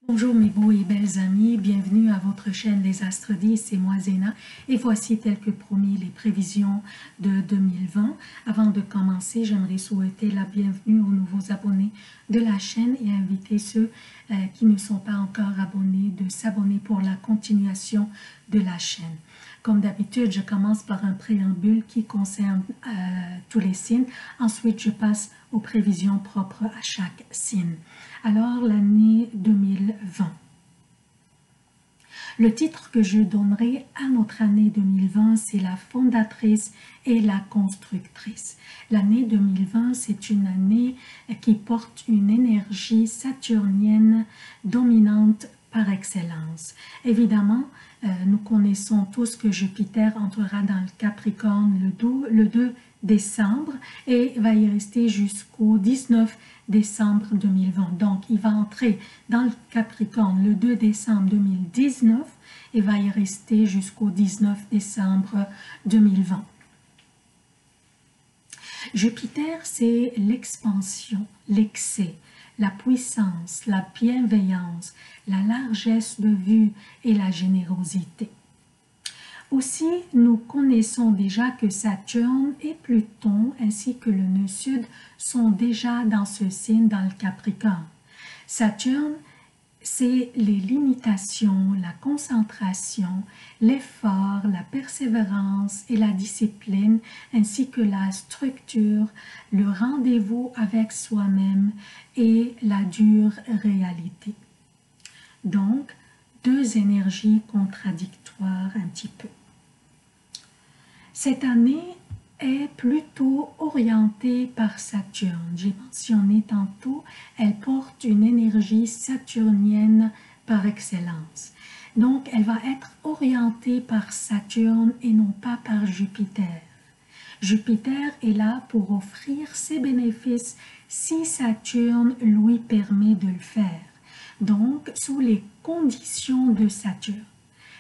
Bonjour mes beaux et belles amis, bienvenue à votre chaîne Les Astres 10, c'est moi Zéna et voici tel que promis les prévisions de 2020. Avant de commencer, j'aimerais souhaiter la bienvenue aux nouveaux abonnés de la chaîne et inviter ceux qui ne sont pas encore abonnés de s'abonner pour la continuation de la chaîne. Comme d'habitude, je commence par un préambule qui concerne tous les signes. Ensuite, je passe aux prévisions propres à chaque signe. Alors, l'année 2020. Le titre que je donnerai à notre année 2020, c'est la fondatrice et la constructrice. L'année 2020, c'est une année qui porte une énergie saturnienne dominante par excellence. Évidemment, nous connaissons tous que Jupiter entrera dans le Capricorne le 2 décembre et va y rester jusqu'au 19 décembre 2020. Donc, il va entrer dans le Capricorne le 2 décembre 2019 et va y rester jusqu'au 19 décembre 2020. Jupiter, c'est l'expansion, l'excès, la puissance, la bienveillance, la largesse de vue et la générosité. Aussi, nous connaissons déjà que Saturne et Pluton ainsi que le nœud sud sont déjà dans ce signe dans le Capricorne. Saturne, c'est les limitations, la concentration, l'effort, la persévérance et la discipline, ainsi que la structure, le rendez-vous avec soi-même et la dure réalité. Donc, deux énergies contradictoires un petit peu. Cette année est plutôt orientée par Saturne. J'ai mentionné tantôt, elle porte une énergie saturnienne par excellence. Donc, elle va être orientée par Saturne et non pas par Jupiter. Jupiter est là pour offrir ses bénéfices si Saturne lui permet de le faire. Donc, sous les conditions de Saturne.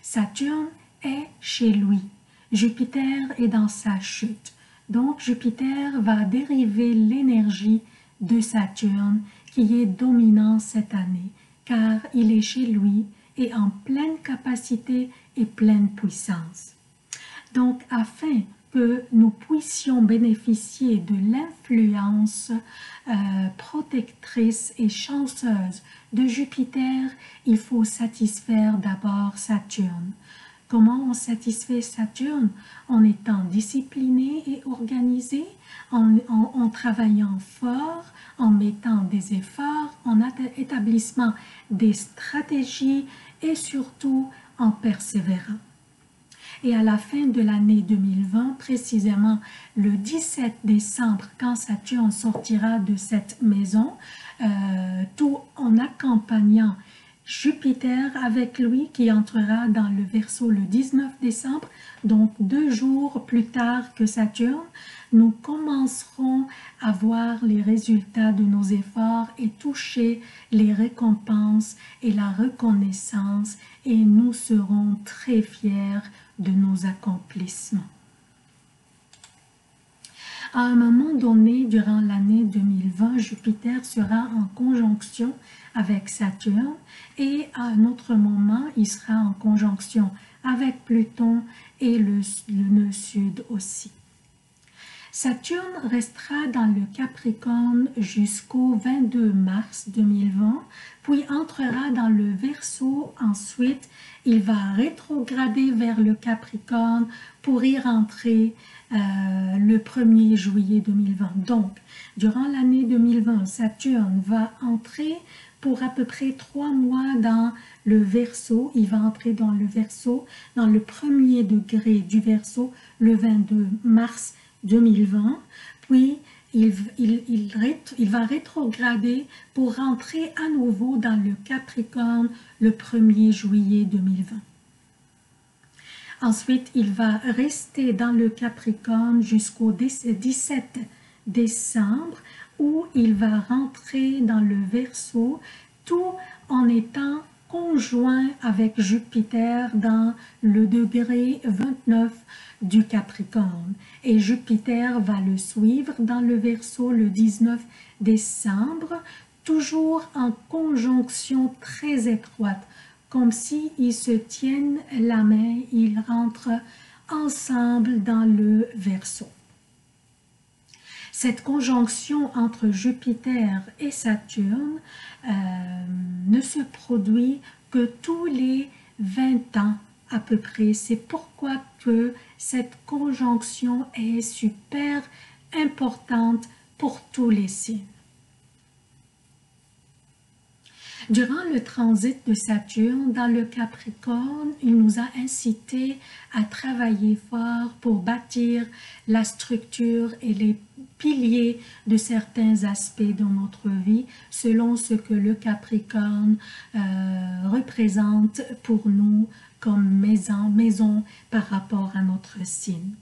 Saturne est chez lui. Jupiter est dans sa chute. Donc, Jupiter va dériver l'énergie de Saturne qui est dominant cette année, car il est chez lui et en pleine capacité et pleine puissance. Donc, afin que nous puissions bénéficier de l'influence protectrice et chanceuse de Jupiter, il faut satisfaire d'abord Saturne. Comment on satisfait Saturne? En étant discipliné et organisé, en travaillant fort, en mettant des efforts, en établissement des stratégies et surtout en persévérant. Et à la fin de l'année 2020, précisément le 17 décembre, quand Saturne sortira de cette maison, tout en accompagnant Jupiter avec lui qui entrera dans le Verseau le 19 décembre, donc 2 jours plus tard que Saturne, nous commencerons à voir les résultats de nos efforts et toucher les récompenses et la reconnaissance et nous serons très fiers de nos accomplissements. À un moment donné, durant l'année 2020, Jupiter sera en conjonction avec Saturne et à un autre moment, il sera en conjonction avec Pluton et le nœud sud aussi. Saturne restera dans le Capricorne jusqu'au 22 mars 2020, puis entrera dans le Verseau. Ensuite, il va rétrograder vers le Capricorne pour y rentrer le 1er juillet 2020. Donc, durant l'année 2020, Saturne va entrer pour à peu près 3 mois dans le Verseau. Il va entrer dans le Verseau, dans le premier degré du Verseau, le 22 mars 2020, puis il va rétrograder pour rentrer à nouveau dans le Capricorne le 1er juillet 2020. Ensuite, il va rester dans le Capricorne jusqu'au 17 décembre où il va rentrer dans le Verseau tout en étant conjoint avec Jupiter dans le degré 29 du Capricorne. Et Jupiter va le suivre dans le Verseau le 19 décembre, toujours en conjonction très étroite, comme si ils se tiennent la main, ils rentrent ensemble dans le Verseau. Cette conjonction entre Jupiter et Saturne ne se produit que tous les 20 ans à peu près. C'est pourquoi que cette conjonction est super importante pour tous les signes. Durant le transit de Saturne dans le Capricorne, il nous a incités à travailler fort pour bâtir la structure et les piliers de certains aspects de notre vie selon ce que le Capricorne représente pour nous comme maison par rapport à notre signe.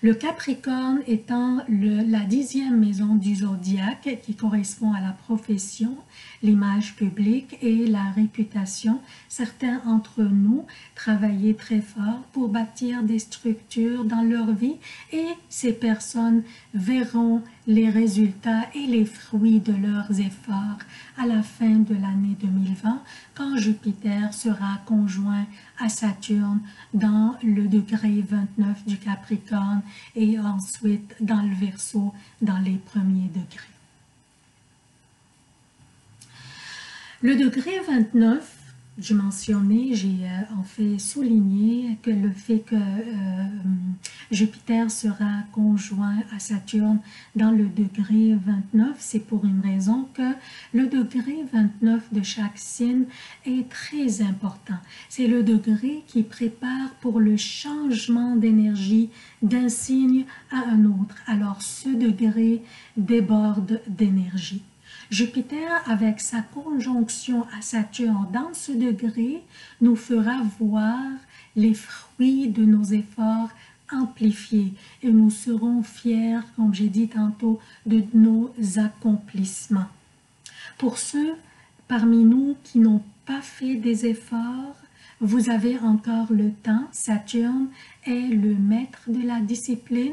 Le Capricorne étant la 10e maison du zodiaque qui correspond à la profession, l'image publique et la réputation, certains d'entre nous travaillaient très fort pour bâtir des structures dans leur vie et ces personnes verront les résultats et les fruits de leurs efforts à la fin de l'année 2020 quand Jupiter sera conjoint à Saturne dans le degré 29 du Capricorne et ensuite dans le Verseau dans les premiers degrés. Le degré 29, je mentionnais, j'ai en fait souligné que le fait que Jupiter sera conjoint à Saturne dans le degré 29, c'est pour une raison que le degré 29 de chaque signe est très important. C'est le degré qui prépare pour le changement d'énergie d'un signe à un autre. Alors ce degré déborde d'énergie. Jupiter, avec sa conjonction à Saturne dans ce degré, nous fera voir les fruits de nos efforts amplifiés et nous serons fiers, comme j'ai dit tantôt, de nos accomplissements. Pour ceux parmi nous qui n'ont pas fait des efforts, vous avez encore le temps. Saturne est le maître de la discipline,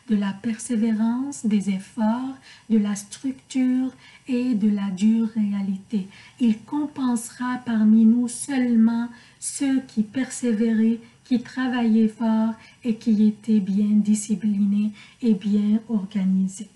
de la persévérance, des efforts, de la structure et de la dure réalité. Il compensera parmi nous seulement ceux qui persévéraient, qui travaillaient fort et qui étaient bien disciplinés et bien organisés.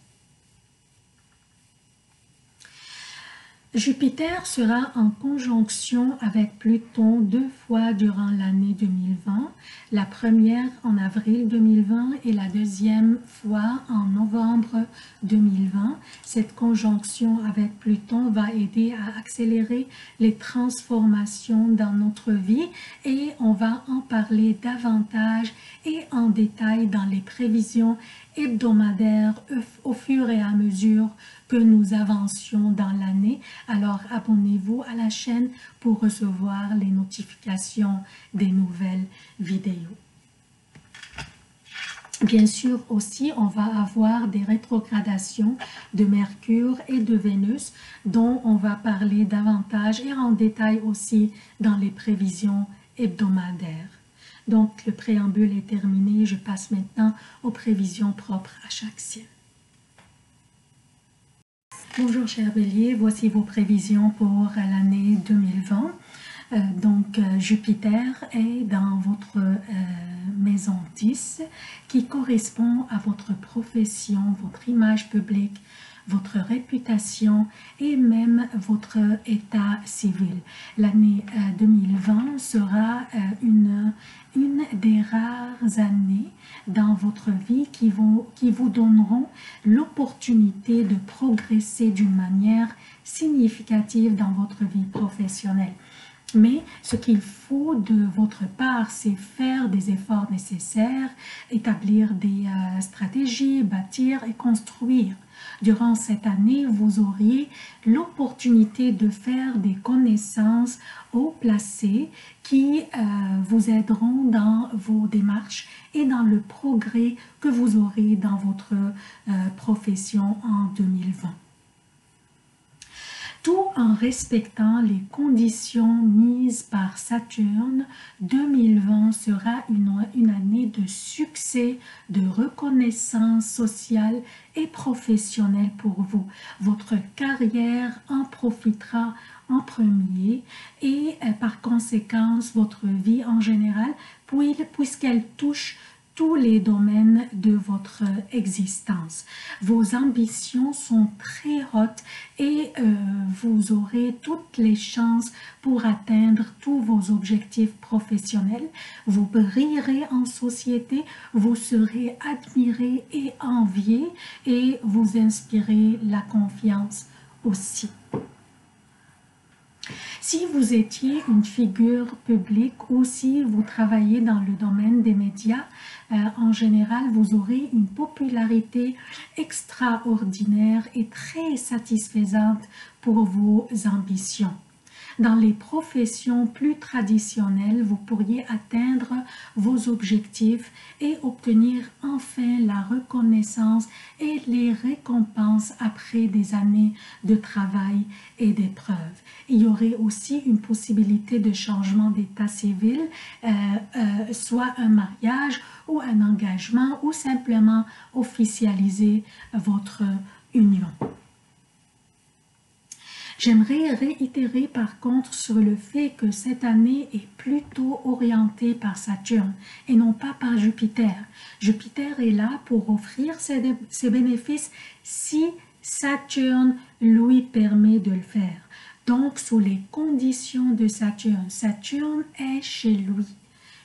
Jupiter sera en conjonction avec Pluton 2 fois durant l'année 2020, la première en avril 2020 et la deuxième fois en novembre 2020. Cette conjonction avec Pluton va aider à accélérer les transformations dans notre vie et on va en parler davantage et en détail dans les prévisions hebdomadaires au fur et à mesure que nous avancions dans l'année. Alors abonnez-vous à la chaîne pour recevoir les notifications des nouvelles vidéos. Bien sûr aussi, on va avoir des rétrogradations de Mercure et de Vénus dont on va parler davantage et en détail aussi dans les prévisions hebdomadaires. Donc le préambule est terminé, je passe maintenant aux prévisions propres à chaque signe. Bonjour chers béliers, voici vos prévisions pour l'année 2020. Jupiter est dans votre maison 10 qui correspond à votre profession, votre image publique, votre réputation et même votre état civil. L'année 2020 sera une des rares années dans votre vie qui vous donneront l'opportunité de progresser d'une manière significative dans votre vie professionnelle. Mais ce qu'il faut de votre part, c'est faire des efforts nécessaires, établir des stratégies, bâtir et construire. Durant cette année, vous auriez l'opportunité de faire des connaissances haut placées qui vous aideront dans vos démarches et dans le progrès que vous aurez dans votre profession en 2020. Tout en respectant les conditions mises par Saturne, 2020 sera une année de succès, de reconnaissance sociale et professionnelle pour vous. Votre carrière en profitera en premier et par conséquent votre vie en général, puisqu'elle touche tous les domaines de votre existence. Vos ambitions sont très hautes et vous aurez toutes les chances pour atteindre tous vos objectifs professionnels. Vous brillerez en société, vous serez admiré et envié et vous inspirez la confiance aussi. Si vous étiez une figure publique ou si vous travaillez dans le domaine des médias, en général, vous aurez une popularité extraordinaire et très satisfaisante pour vos ambitions. Dans les professions plus traditionnelles, vous pourriez atteindre vos objectifs et obtenir enfin la reconnaissance et les récompenses après des années de travail et d'épreuves. Il y aurait aussi une possibilité de changement d'état civil, soit un mariage ou un engagement ou simplement officialiser votre union. J'aimerais réitérer par contre sur le fait que cette année est plutôt orientée par Saturne et non pas par Jupiter. Jupiter est là pour offrir ses bénéfices si Saturne lui permet de le faire. Donc, sous les conditions de Saturne, Saturne est chez lui.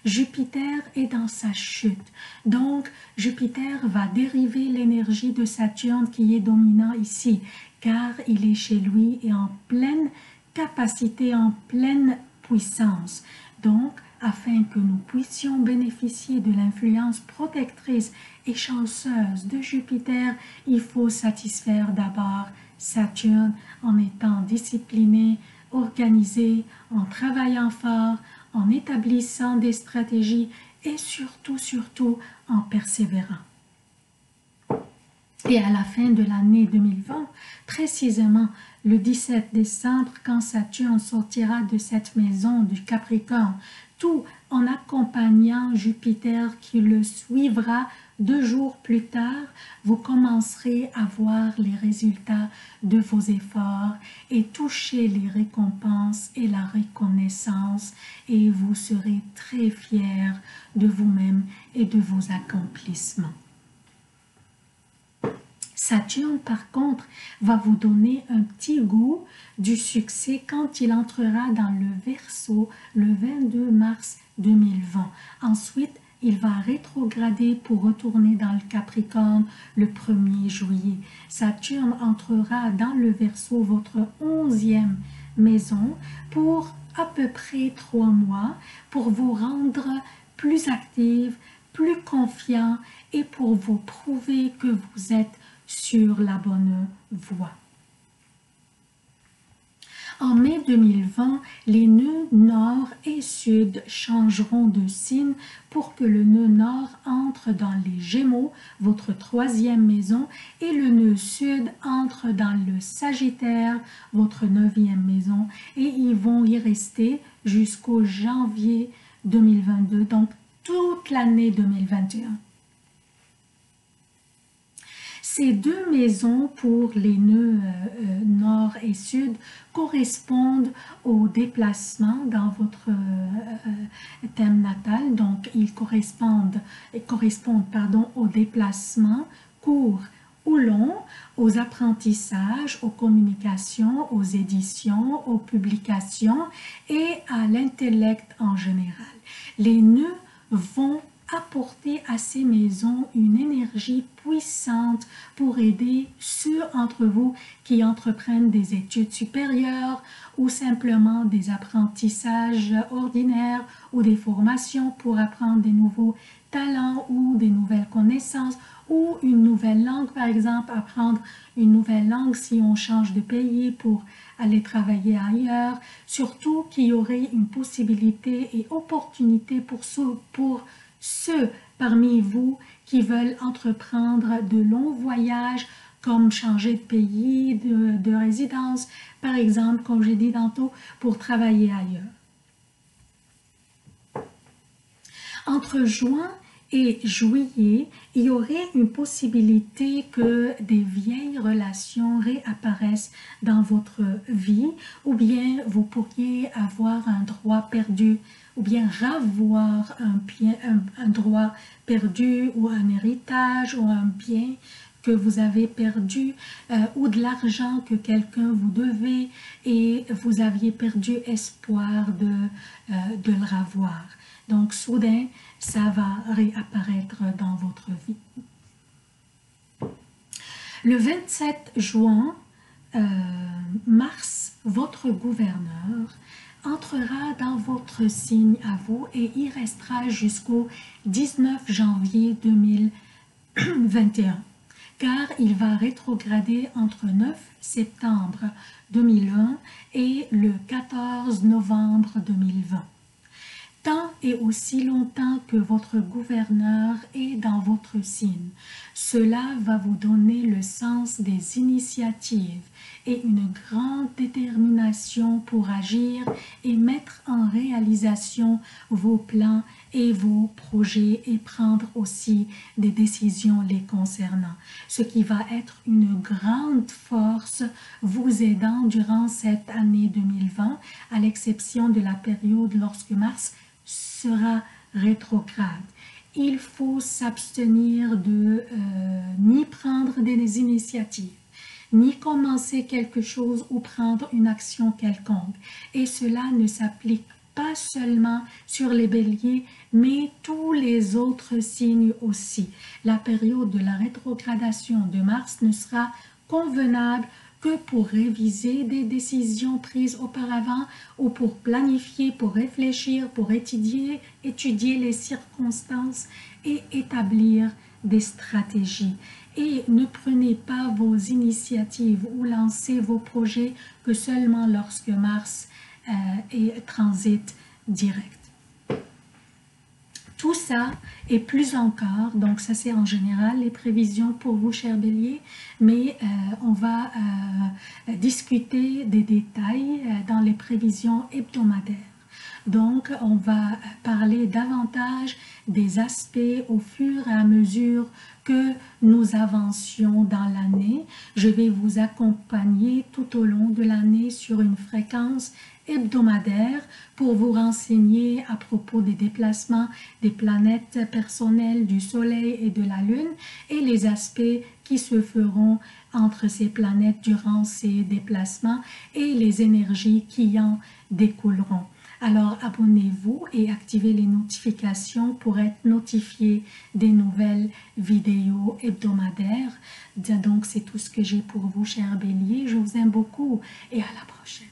Jupiter est dans sa chute. Donc, Jupiter va dériver l'énergie de Saturne qui est dominant ici, car il est chez lui et en pleine capacité, en pleine puissance. Donc, afin que nous puissions bénéficier de l'influence protectrice et chanceuse de Jupiter, il faut satisfaire d'abord Saturne en étant discipliné, organisé, en travaillant fort, en établissant des stratégies et surtout en persévérant. Et à la fin de l'année 2020, précisément le 17 décembre, quand Saturne sortira de cette maison du Capricorne, tout en accompagnant Jupiter qui le suivra 2 jours plus tard, vous commencerez à voir les résultats de vos efforts et toucher les récompenses et la reconnaissance et vous serez très fiers de vous-même et de vos accomplissements. Saturne, par contre, va vous donner un petit goût du succès quand il entrera dans le Verseau le 22 mars 2020. Ensuite, il va rétrograder pour retourner dans le Capricorne le 1er juillet. Saturne entrera dans le Verseau, votre 11e maison, pour à peu près 3 mois, pour vous rendre plus active, plus confiant et pour vous prouver que vous êtes sur la bonne voie. En mai 2020, les nœuds nord et sud changeront de signe pour que le nœud nord entre dans les Gémeaux, votre 3e maison, et le nœud sud entre dans le Sagittaire, votre 9e maison, et ils vont y rester jusqu'au janvier 2022, donc toute l'année 2021. Ces 2 maisons pour les nœuds nord et sud correspondent aux déplacements dans votre thème natal. Donc, ils correspondent aux déplacements courts ou longs, aux apprentissages, aux communications, aux éditions, aux publications et à l'intellect en général. Les nœuds vont apporter à ces maisons une énergie puissante pour aider ceux d'entre vous qui entreprennent des études supérieures ou simplement des apprentissages ordinaires ou des formations pour apprendre des nouveaux talents ou des nouvelles connaissances ou une nouvelle langue, par exemple, apprendre une nouvelle langue si on change de pays pour aller travailler ailleurs. Surtout qu'il y aurait une possibilité et opportunité pour ceux parmi vous qui veulent entreprendre de longs voyages comme changer de pays, de résidence, par exemple, comme j'ai dit tantôt, pour travailler ailleurs. Entre juin et juillet, il y aurait une possibilité que des vieilles relations réapparaissent dans votre vie, ou bien vous pourriez avoir un droit perdu, ou bien ravoir un droit perdu, ou un héritage, ou un bien que vous avez perdu, ou de l'argent que quelqu'un vous devait et vous aviez perdu espoir de le revoir. Donc, soudain, ça va réapparaître dans votre vie. Le 27 juin, Mars, votre gouverneur, entrera dans votre signe à vous et y restera jusqu'au 19 janvier 2021, car il va rétrograder entre 9 septembre 2020 et le 14 novembre 2020. Tant et aussi longtemps que votre gouverneur est dans votre signe. Cela va vous donner le sens des initiatives et une grande détermination pour agir et mettre en réalisation vos plans et vos projets et prendre aussi des décisions les concernant. Ce qui va être une grande force vous aidant durant cette année 2020, à l'exception de la période lorsque Mars sera rétrograde. Il faut s'abstenir de ni prendre des initiatives, ni commencer quelque chose ou prendre une action quelconque. Et cela ne s'applique pas seulement sur les béliers, mais tous les autres signes aussi. La période de la rétrogradation de Mars ne sera convenable que pour réviser des décisions prises auparavant ou pour planifier, pour réfléchir, pour étudier les circonstances et établir des stratégies. Et ne prenez pas vos initiatives ou lancez vos projets que seulement lorsque Mars est transit direct. Tout ça et plus encore, donc ça c'est en général les prévisions pour vous, chers béliers, mais on va discuter des détails dans les prévisions hebdomadaires. Donc, on va parler davantage des aspects au fur et à mesure que nous avancions dans l'année. Je vais vous accompagner tout au long de l'année sur une fréquence hebdomadaire pour vous renseigner à propos des déplacements des planètes personnelles du Soleil et de la Lune et les aspects qui se feront entre ces planètes durant ces déplacements et les énergies qui en découleront. Alors abonnez-vous et activez les notifications pour être notifié des nouvelles vidéos hebdomadaires. Donc c'est tout ce que j'ai pour vous, chers béliers. Je vous aime beaucoup et à la prochaine.